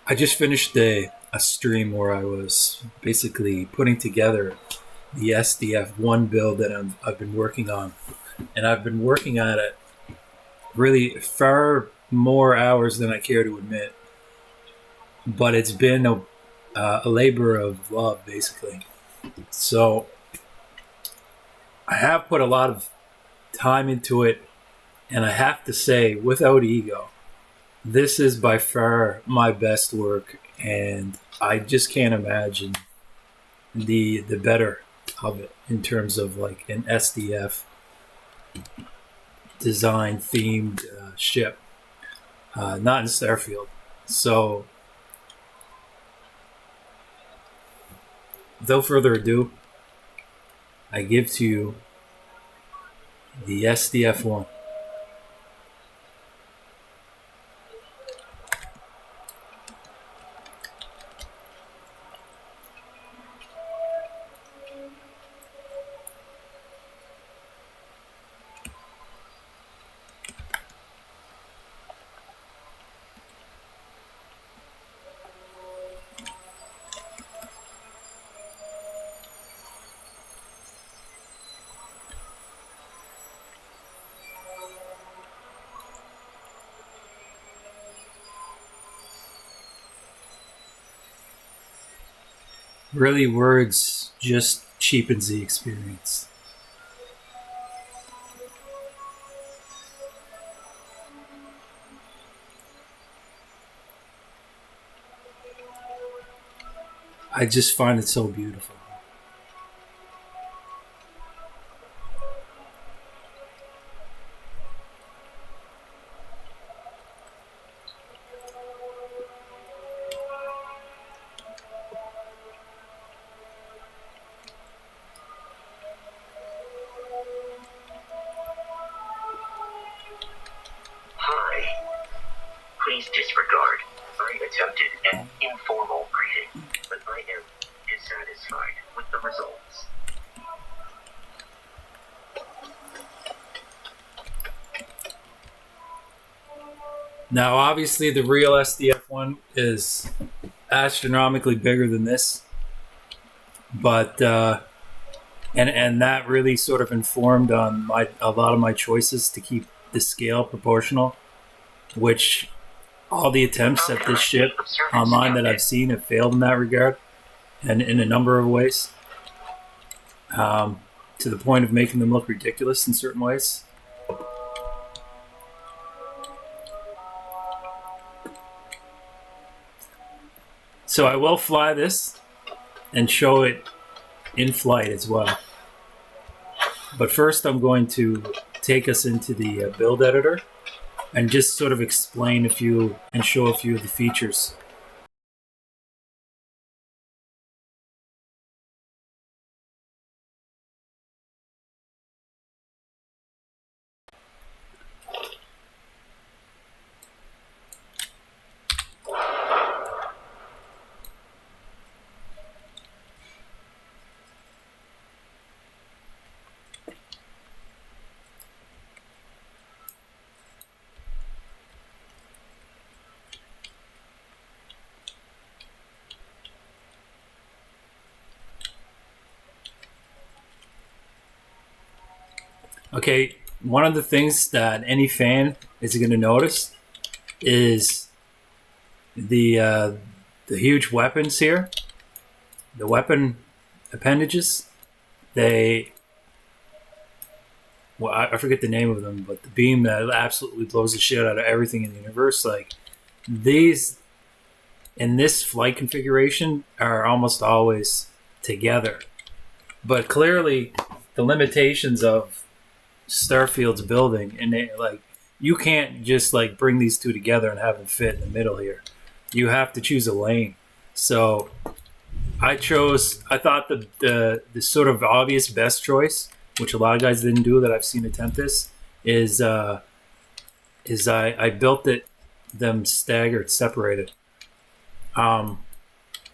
I just finished a stream where I was basically putting together the SDF-1 build that I've been working on. And I've been working on it really far more hours than I care to admit. But it's been a labor of love, basically. So I have put a lot of time into it. And I have to say, without ego, this is by far my best work. And I just can't imagine the better of it in terms of like an SDF design themed ship, not in Starfield. So without further ado, I give to you the SDF-1. Really, words just cheapens the experience. I just find it so beautiful. Hi. Please disregard. I attempted an informal greeting, but I am dissatisfied with the results. Now, obviously, the real SDF-1 is astronomically bigger than this, but and that really sort of informed on a lot of my choices to keep the scale proportional, which all the attempts at this ship online that I've seen have failed in that regard, and in a number of ways, to the point of making them look ridiculous in certain ways. So I will fly this and show it in flight as well. But first I'm going to take us into the build editor and just sort of explain a few and show a few of the features. Okay, one of the things that any fan is going to notice is the huge weapons here, the weapon appendages. They, well, I forget the name of them, but the beam that absolutely blows the shit out of everything in the universe. Like these in this flight configuration are almost always together, but clearly the limitations of Starfield's building, and like you can't just like bring these two together and have them fit in the middle here. You have to choose a lane. So I thought the sort of obvious best choice, which a lot of guys didn't do that I've seen attempt this, is I built them staggered, separated.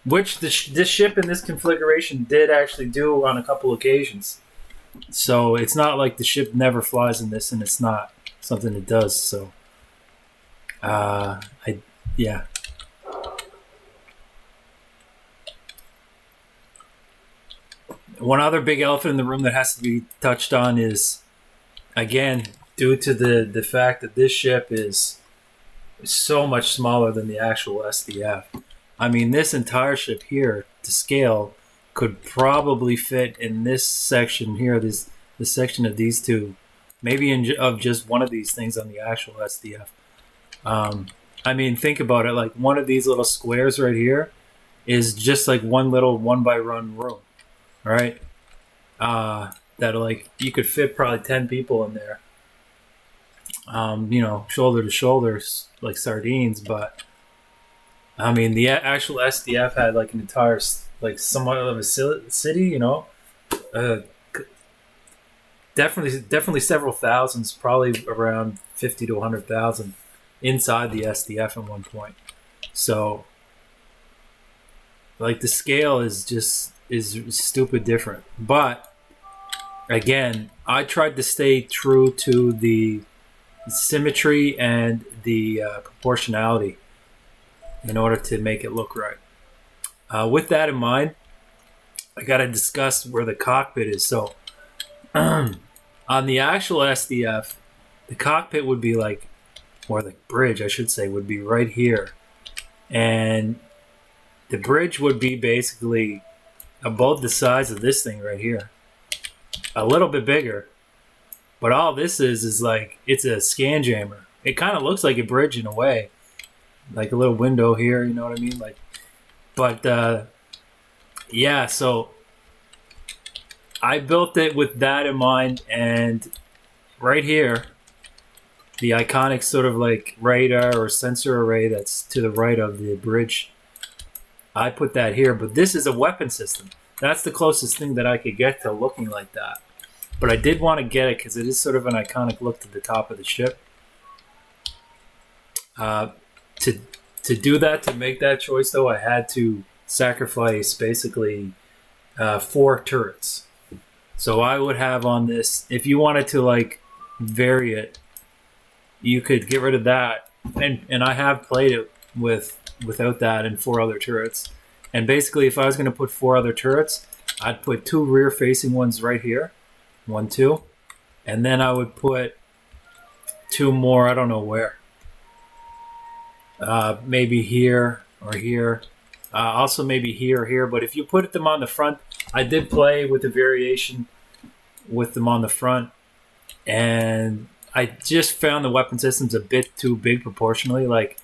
Which this ship in this configuration did actually do on a couple occasions. So it's not like the ship never flies in this, and it's not something it does. So, yeah. One other big elephant in the room that has to be touched on is, again, due to the fact that this ship is so much smaller than the actual SDF. I mean, this entire ship here, to scale, could probably fit in this section here, this section of these two, maybe of just one of these things on the actual SDF. I mean, think about it. Like, one of these little squares right here is just like one little one-by-one room, right? That, like, you could fit probably 10 people in there. Shoulder to shoulder, like sardines. But I mean, the actual SDF had like an entire, like, somewhat of a city. Definitely several thousands, probably around 50 to 100,000 inside the SDF at one point. So, like, the scale is stupid different. But again, I tried to stay true to the symmetry and the proportionality in order to make it look right. With that in mind, I got to discuss where the cockpit is. So on the actual SDF, the cockpit would be like, or the bridge, I should say, would be right here. And the bridge would be basically about the size of this thing right here. A little bit bigger. But all this is like, it's a scan jammer. It kind of looks like a bridge in a way. Like a little window here, you know what I mean? Like, but yeah, so I built it with that in mind. And right here, the iconic sort of like radar or sensor array that's to the right of the bridge, I put that here. But this is a weapon system. That's the closest thing that I could get to looking like that. But I did want to get it because it is sort of an iconic look to the top of the ship. To do that, to make that choice, though, I had to sacrifice basically 4 turrets. So I would have on this, if you wanted to like vary it, you could get rid of that. And I have played it without that and 4 other turrets. And basically, if I was going to put 4 other turrets, I'd put 2 rear-facing ones right here. 1, 2. And then I would put 2 more, I don't know where. Maybe here or here. Also maybe here or here. But if you put them on the front, I did play with the variation with them on the front. And I just found the weapon systems a bit too big proportionally. Like,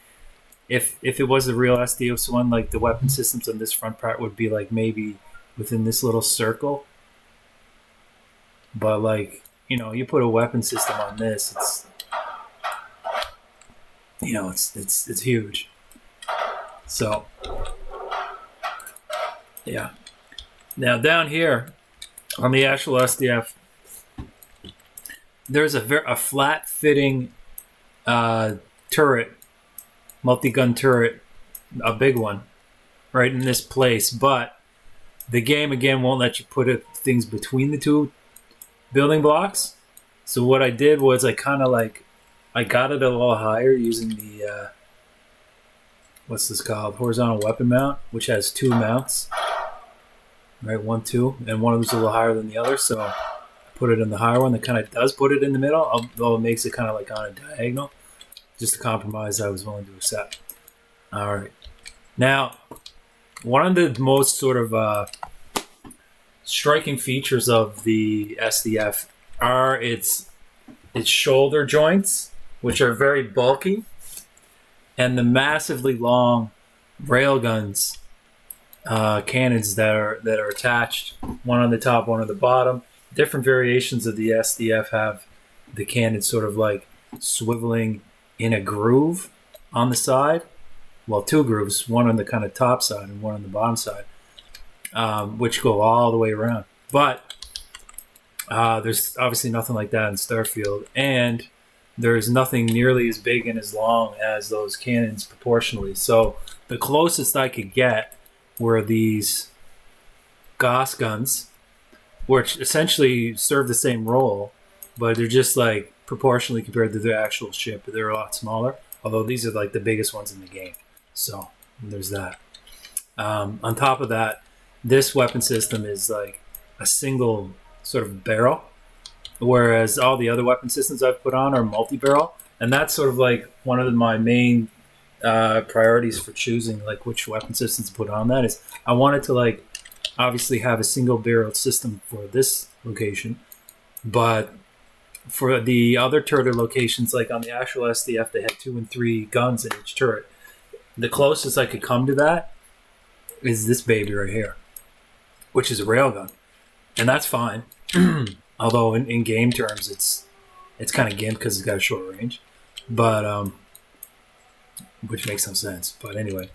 if it was the real SDF-1, like, the weapon systems on this front part would be like maybe within this little circle. But, like, you put a weapon system on this, it's huge. So, yeah. Now down here on the actual SDF, there's a flat fitting turret, multi-gun turret, a big one, right in this place. But the game again won't let you put things between the two building blocks. So what I did was I got it a little higher using the what's this called, horizontal weapon mount, which has 2 mounts, right, 1, 2, and one of them's a little higher than the other. So I put it in the higher one that kind of does put it in the middle, although it makes it kind of like on a diagonal, just a compromise I was willing to accept. All right, now one of the most sort of striking features of the SDF are its shoulder joints, which are very bulky, and the massively long railguns, cannons that are attached, one on the top, one on the bottom. Different variations of the SDF have the cannon sort of like swiveling in a groove on the side. Well, 2 grooves, one on the kind of top side and one on the bottom side. Which go all the way around. But there's obviously nothing like that in Starfield, and there's nothing nearly as big and as long as those cannons proportionally. So the closest I could get were these Gauss guns, which essentially serve the same role, but they're just like proportionally compared to the actual ship. They're a lot smaller, although these are like the biggest ones in the game. So there's that. On top of that, this weapon system is like a single sort of barrel, whereas all the other weapon systems I've put on are multi-barrel, and that's sort of like one of my main priorities for choosing like which weapon systems to put on. That is, I wanted to like obviously have a single barrel system for this location, but for the other turret locations, like on the actual SDF, they had 2 and 3 guns in each turret. The closest I could come to that is this baby right here, which is a railgun, and that's fine. Although in game terms, it's kind of gimped because it's got a short range, but which makes some sense. But anyway,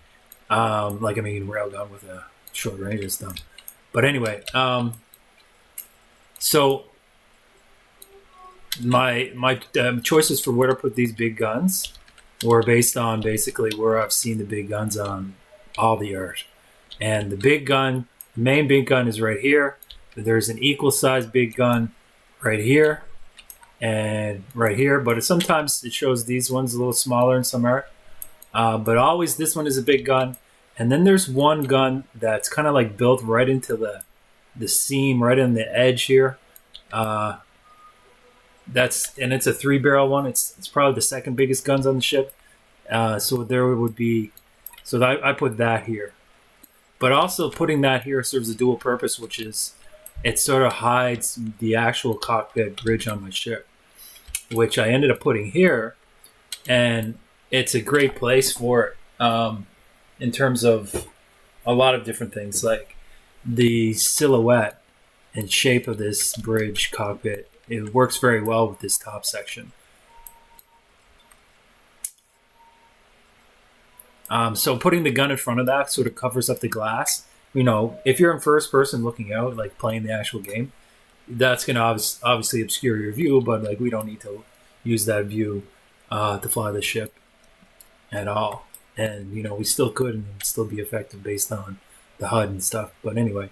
like I mean, railgun with a short range is dumb. But anyway, so my choices for where to put these big guns were based on basically where I've seen the big guns on all the art. And the big gun, the main big gun is right here. There's an equal size big gun right here and right here, but sometimes it shows these ones a little smaller in some art. But always this one is a big gun. And then there's one gun that's kind of like built right into the seam, right on the edge here. It's a 3-barrel one. It's probably the second biggest guns on the ship. So there would be, so I put that here. But also putting that here serves a dual purpose, which is it sort of hides the actual cockpit bridge on my ship, which I ended up putting here, and it's a great place for it in terms of a lot of different things, like the silhouette and shape of this bridge cockpit. It works very well with this top section. So putting the gun in front of that sort of covers up the glass. You know, if you're in first person looking out, like playing the actual game, that's going to obviously obscure your view, but like we don't need to use that view to fly the ship at all. And, you know, we still could and still be effective based on the HUD and stuff. But anyway,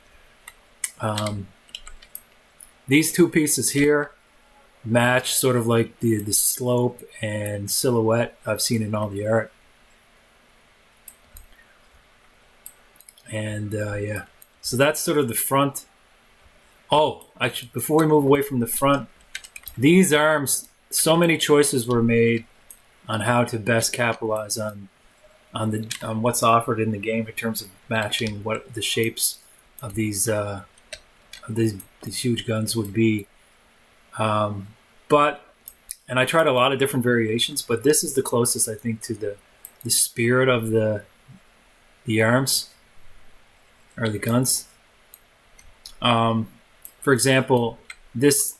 these two pieces here match sort of like the slope and silhouette I've seen in all the art. And yeah, so that's sort of the front. Oh, actually, before we move away from the front, these arms, so many choices were made on how to best capitalize on what's offered in the game in terms of matching what the shapes of these huge guns would be. And I tried a lot of different variations, but this is the closest I think to the spirit of the arms or the guns. For example, this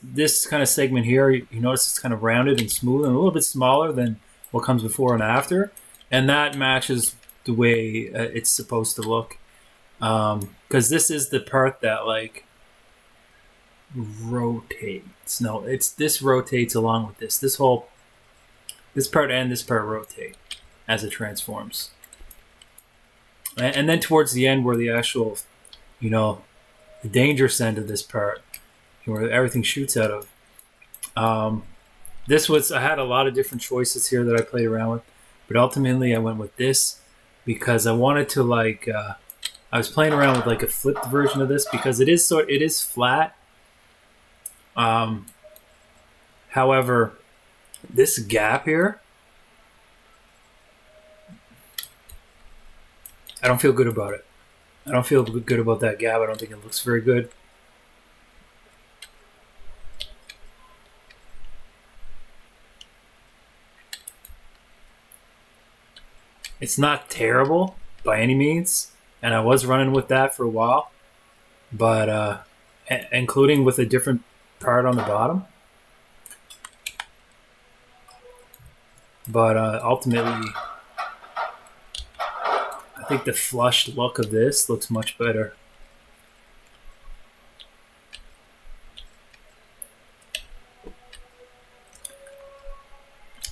kind of segment here, you notice it's kind of rounded and smooth and a little bit smaller than what comes before and after, and that matches the way it's supposed to look. Because this is the part that like rotates. No, this rotates along with this. This part and this part rotate as it transforms. And then towards the end, where the actual, you know, the dangerous end of this part, where everything shoots out of. I had a lot of different choices here that I played around with, but ultimately I went with this because I wanted to like. I was playing around with like a flipped version of this because it is flat. However, this gap here, I don't feel good about it. I don't feel good about that gap. I don't think it looks very good. It's not terrible by any means, and I was running with that for a while, but including with a different part on the bottom. But ultimately, I think the flushed look of this looks much better.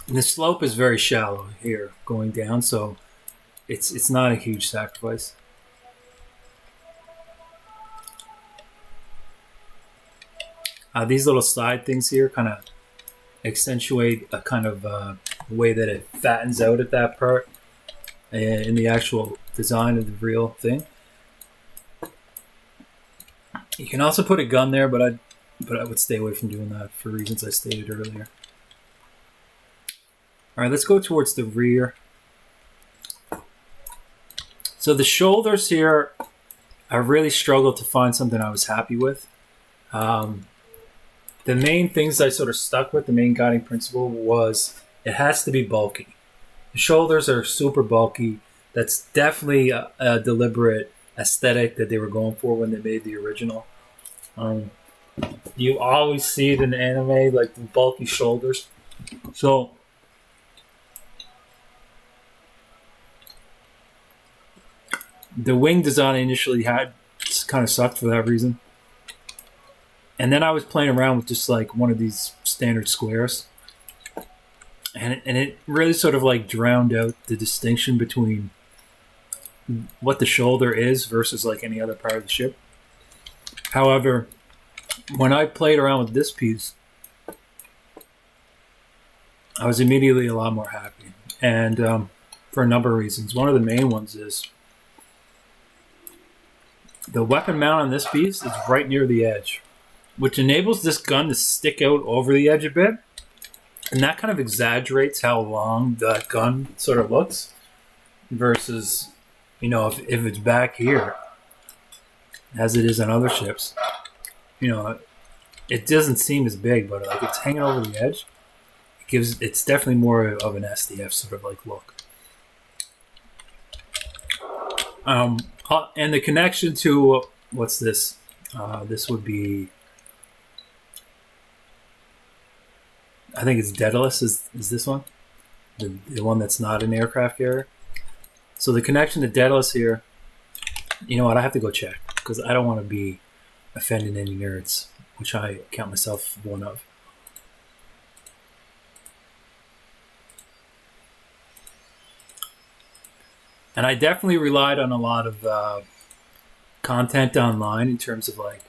And the slope is very shallow here going down, so it's not a huge sacrifice. These little side things here kind of accentuate a kind of way that it fattens out at that part in the actual design of the real thing. You can also put a gun there, but I would stay away from doing that for reasons I stated earlier. All right, let's go towards the rear. So the shoulders here, I really struggled to find something I was happy with. The main things I sort of stuck with, the main guiding principle was it has to be bulky. The shoulders are super bulky. That's definitely a deliberate aesthetic that they were going for when they made the original. You always see it in anime, like the bulky shoulders. So the wing design I initially had kind of sucked for that reason. And then I was playing around with just like one of these standard squares. And it really sort of like drowned out the distinction between what the shoulder is versus like any other part of the ship. However, when I played around with this piece, I was immediately a lot more happy. And for a number of reasons. One of the main ones is the weapon mount on this piece is right near the edge, which enables this gun to stick out over the edge a bit. And that kind of exaggerates how long that gun sort of looks versus, if it's back here, as it is on other ships, it doesn't seem as big, but like it's hanging over the edge. It's definitely more of an SDF sort of like look. And the connection to, what's this? This would be, I think it's Daedalus is this one? The one that's not an aircraft carrier. So the connection to Daedalus here, you know what, I have to go check because I don't want to be offending any nerds, which I count myself one of. And I definitely relied on a lot of content online in terms of like,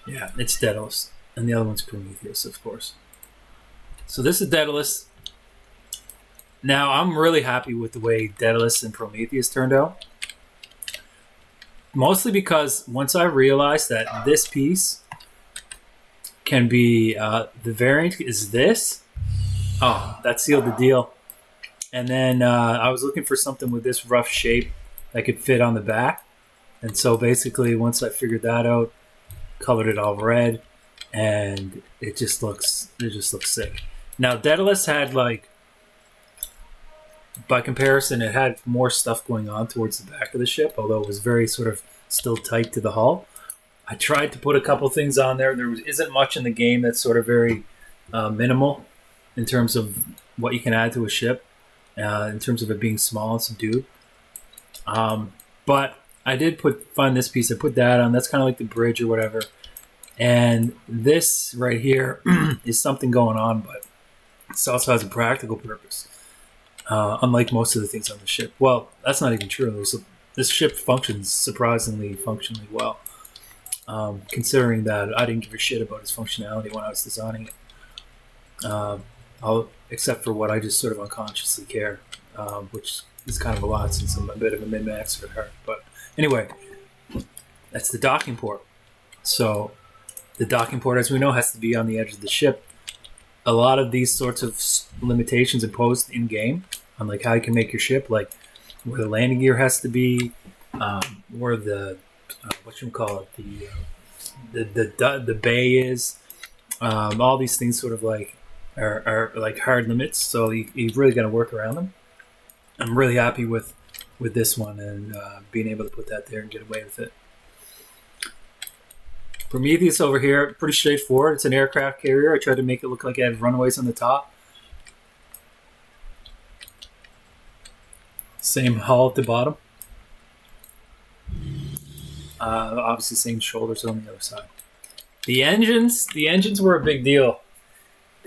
yeah, it's Daedalus. And the other one's Prometheus, of course. So this is Daedalus. Now, I'm really happy with the way Daedalus and Prometheus turned out. Mostly because once I realized that this piece can be, the variant is this, that sealed the deal. And then I was looking for something with this rough shape that could fit on the back. And so basically, once I figured that out, colored it all red, and it just looks sick. Now, Daedalus had like, by comparison, it had more stuff going on towards the back of the ship, although it was very sort of still tight to the hull. I tried to put a couple things on there. There isn't much in the game that's sort of very minimal in terms of what you can add to a ship, in terms of it being small and subdued. But I did find this piece. I put that on. That's kind of like the bridge or whatever. And this right here is something going on, but it also has a practical purpose. Unlike most of the things on the ship. Well, that's not even true. This ship functions functionally well. Considering that I didn't give a shit about its functionality when I was designing it. Except for what I just sort of unconsciously care, which is kind of a lot since I'm a bit of a min-maxer at heart. But anyway, that's the docking port. So the docking port, as we know, has to be on the edge of the ship. A lot of these sorts of limitations imposed in-game on like how you can make your ship, like where the landing gear has to be, where the the bay is, all these things sort of like are like hard limits, so you've really got to work around them. I'm really happy with this one and being able to put that there and get away with it. Prometheus over here, pretty straightforward. It's an aircraft carrier. I tried to make it look like it had runways on the top. Same hull at the bottom. Obviously same shoulders on the other side. The engines were a big deal.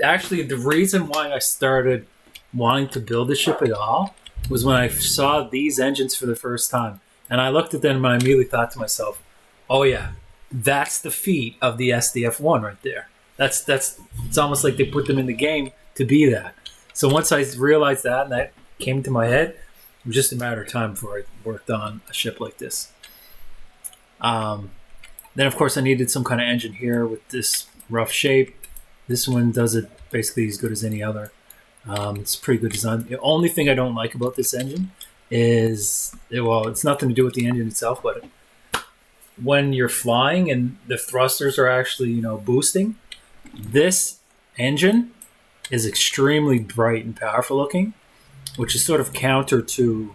Actually, the reason why I started wanting to build a ship at all was when I saw these engines for the first time. And I looked at them and I immediately thought to myself, oh yeah, that's the feat of the SDF-1 right there. It's almost like they put them in the game to be that. So once I realized that and that came to my head, it was just a matter of time before I worked on a ship like this. Then of course I needed some kind of engine here with this rough shape. This one does it basically as good as any other. It's pretty good design. The only thing I don't like about this engine is, well, it's nothing to do with the engine itself, but when you're flying and the thrusters are actually, boosting, this engine is extremely bright and powerful looking, which is sort of counter to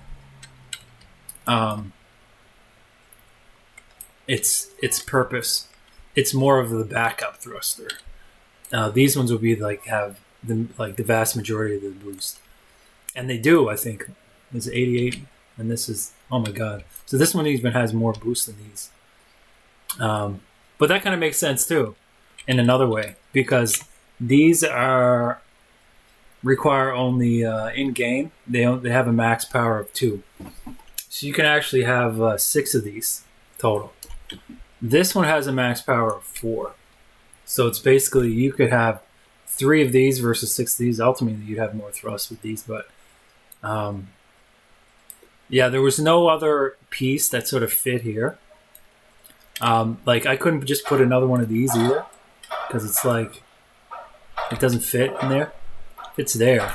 its purpose. It's more of the backup thruster. These ones will be have the vast majority of the boost, and they do. I think it's 88, and this is, oh my god. So this one even has more boost than these. But that kind of makes sense too, in another way, because these require only in game. They have a max power of 2, so you can actually have 6 of these total. This one has a max power of 4, so it's basically you could have 3 of these versus 6 of these. Ultimately, you'd have more thrust with these, but yeah, there was no other piece that sort of fit here. I couldn't just put another one of these either, because it's it doesn't fit in there. It's there,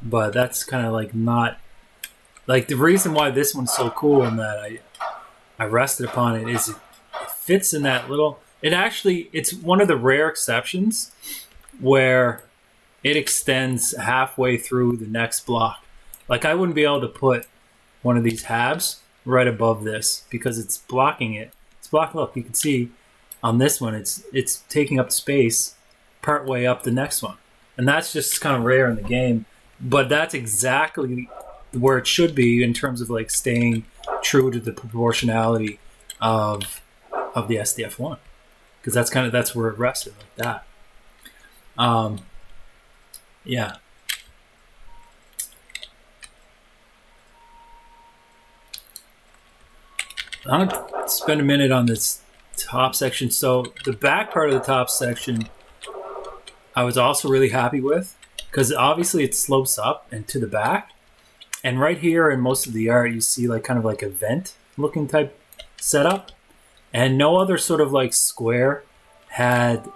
but that's kind of not the reason why this one's so cool and that I rested upon it is it fits in that little. It's one of the rare exceptions where it extends halfway through the next block. I wouldn't be able to put one of these halves right above this because it's blocking it. Look, you can see on this one it's taking up space part way up the next one, and that's just kind of rare in the game, but that's exactly where it should be in terms of staying true to the proportionality of the SDF-1, because that's where it rested, like that. Yeah. I'm going to spend a minute on this top section. So the back part of the top section, I was also really happy with, because obviously it slopes up and to the back. And right here in most of the art, you see kind of a vent looking type setup. And no other sort of square had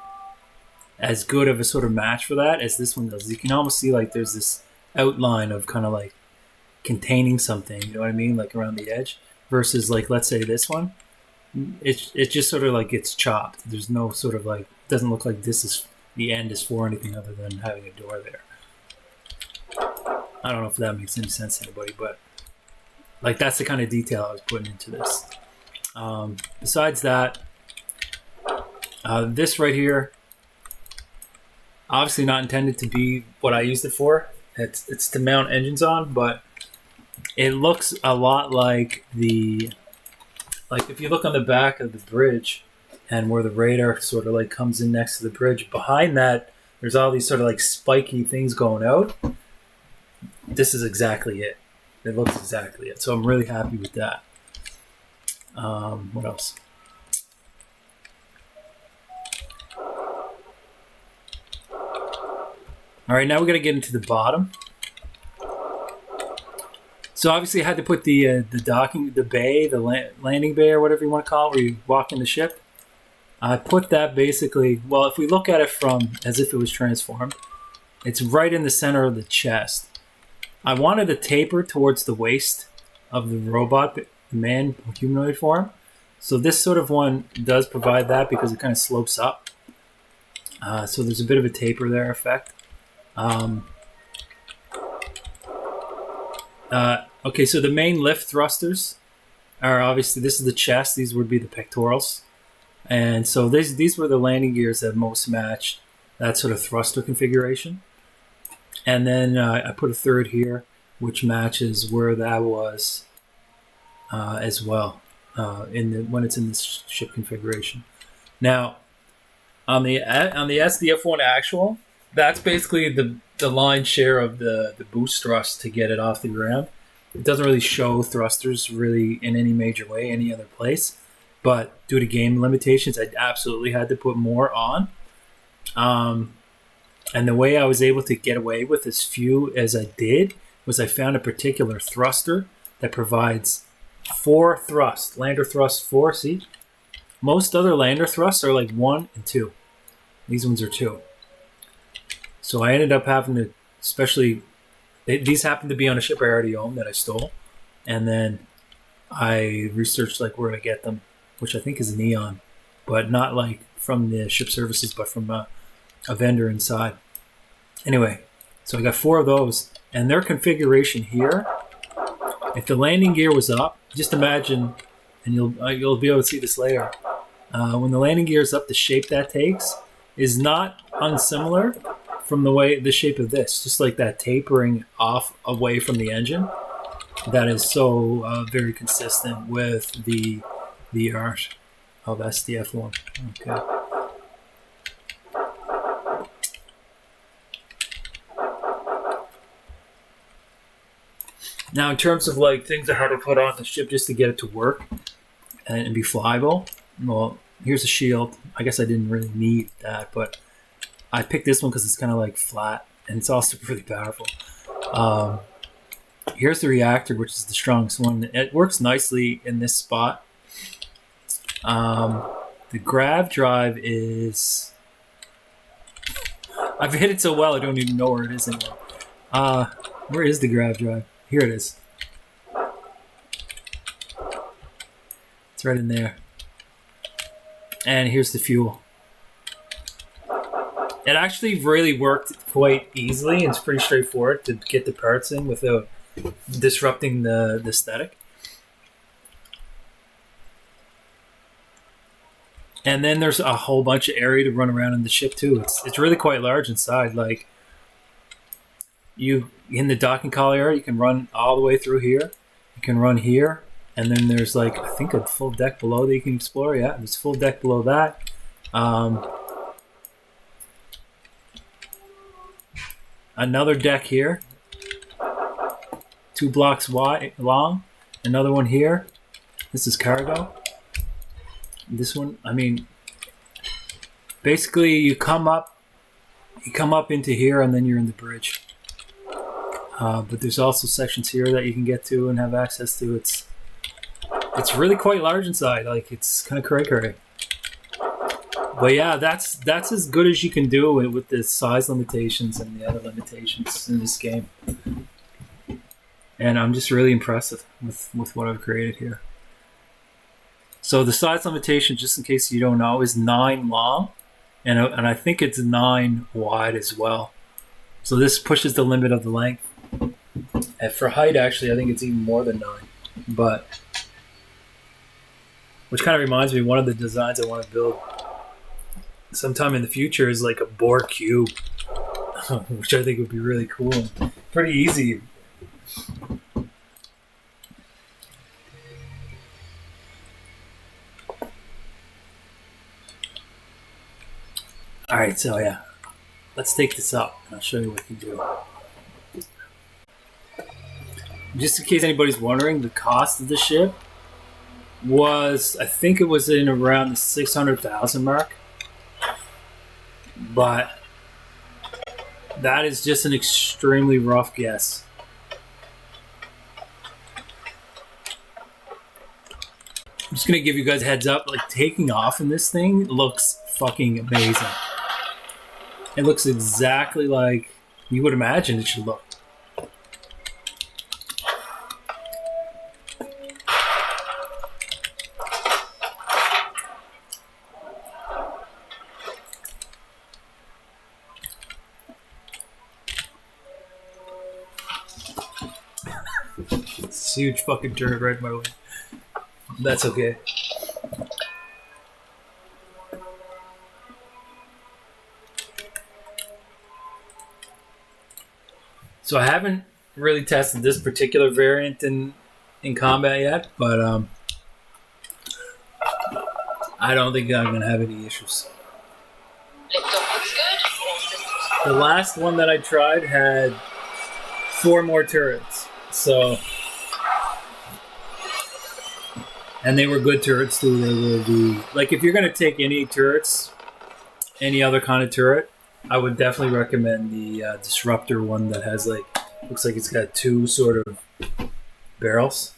as good of a sort of match for that as this one does. You can almost see there's this outline of kind of containing something, you know what I mean? Around the edge. Versus let's say this one, it just sort of gets chopped. There's no sort of it doesn't look like this is the end is for anything other than having a door there. I don't know if that makes any sense to anybody, but that's the kind of detail I was putting into this. Besides that, this right here, obviously not intended to be what I used it for. It's to mount engines on, but it looks a lot like if you look on the back of the bridge and where the radar sort of comes in next to the bridge, behind that there's all these sort of spiky things going out. This is exactly it. It looks exactly it. So I'm really happy with that. What else? All right, now we're going to get into the bottom. So obviously I had to put the docking, the bay, the landing bay, or whatever you want to call it, where you walk in the ship. I put that basically, well, if we look at it from as if it was transformed, it's right in the center of the chest. I wanted a taper towards the waist of the robot, man, humanoid form. So this sort of one does provide that because it kind of slopes up. So there's a bit of a taper there effect. Okay, so the main lift thrusters are obviously, this is the chest, these would be the pectorals. And so these were the landing gears that most matched that sort of thruster configuration. And then I put a third here, which matches where that was as well when it's in this ship configuration. Now, on the SDF-1 actual, that's basically the lion's share of the boost thrust to get it off the ground. It doesn't really show thrusters really in any major way any other place, but due to game limitations, I absolutely had to put more on. And the way I was able to get away with as few as I did was I found a particular thruster that provides 4 thrust, lander thrust 4. See, most other lander thrusts are like 1 and 2. These ones are 2. So I ended up having to, especially these happened to be on a ship I already owned that I stole, and then I researched like where to get them, which I think is Neon, but not like from the ship services, but from a vendor inside. Anyway, so I got 4 of those, and their configuration here, if the landing gear was up, just imagine, and you'll be able to see this later, when the landing gear is up, the shape that takes is not unsimilar from the shape of this, just like that tapering off away from the engine. That is so very consistent with the art of SDF-1. Okay. Now, in terms of like things I had to put on the ship just to get it to work and be flyable, well, here's a shield. I guess I didn't really need that, but I picked this one because it's kind of like flat and it's also really powerful. Here's the reactor, which is the strongest one. It works nicely in this spot. The grav drive is... I've hit it so well I don't even know where it is anymore. Where is the grav drive? Here it is. It's right in there. And here's the fuel. It actually really worked quite easily, and it's pretty straightforward to get the parts in without disrupting the aesthetic. And then there's a whole bunch of area to run around in the ship too. It's really quite large inside. Like, you in the docking collar area, you can run all the way through here. You can run here, and then there's like, I think, a full deck below that you can explore. Yeah, there's a full deck below that. Another deck here, 2 blocks wide long. Another one here. This is cargo. This one, I mean, basically you come up into here, and then you're in the bridge. But there's also sections here that you can get to and have access to. It's really quite large inside. Like, it's kind of cray-cray. But yeah, that's as good as you can do with the size limitations and the other limitations in this game. And I'm just really impressed with what I've created here. So the size limitation, just in case you don't know, is 9 long, and I think it's 9 wide as well. So this pushes the limit of the length. And for height, actually, I think it's even more than 9. But which kind of reminds me, one of the designs I want to build sometime in the future is like a Bohr cube, which I think would be really cool and pretty easy. Alright, so yeah, let's take this up and I'll show you what you can do. Just in case anybody's wondering, the cost of the ship was, I think it was in around the 600,000 mark. But that is just an extremely rough guess. I'm just going to give you guys a heads up, like, taking off in this thing looks fucking amazing. It looks exactly like you would imagine it should look. It's a huge fucking turret right in my way. That's okay. So I haven't really tested this particular variant in combat yet, but I don't think I'm gonna have any issues. The last one that I tried had 4 more turrets, so, and they were good turrets too. They were like, if you're gonna take any turrets, any other kind of turret, I would definitely recommend the Disruptor one that has, like, looks like it's got 2 sort of barrels.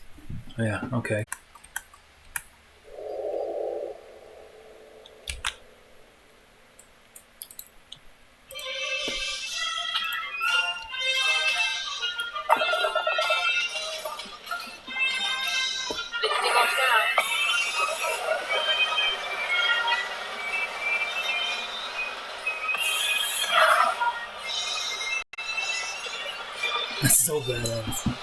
Yeah, okay. Lifting off now. That's so badass.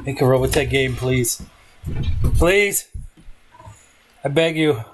Make a Robotech game, please. Please! I beg you.